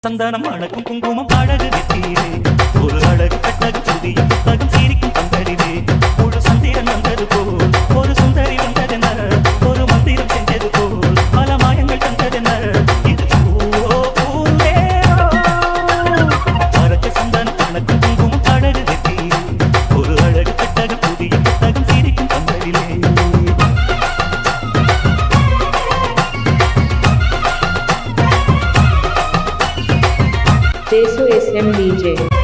சந்தனம் அழகும் குங்குமம் அழகு நெற்றியிலே ஒரு அழகு கட்டகு புதிய புத்தகம் சிரிக்கும் பந்தரிலே முழு சந்திரன் வந்தது போல் ஒரு சுந்தரி வந்ததென்ன ஒரு மந்திரம் செஞ்சது போல் பல மாயங்கள் தந்ததென்ன இது அழகு சந்தனம் அழகும் குங்குமம் அழகு நெற்றியிலே ஒரு அழகு கட்டகு புதிய புத்தகம் சிரிக்கும் பந்தரிலே Jesu SMDJ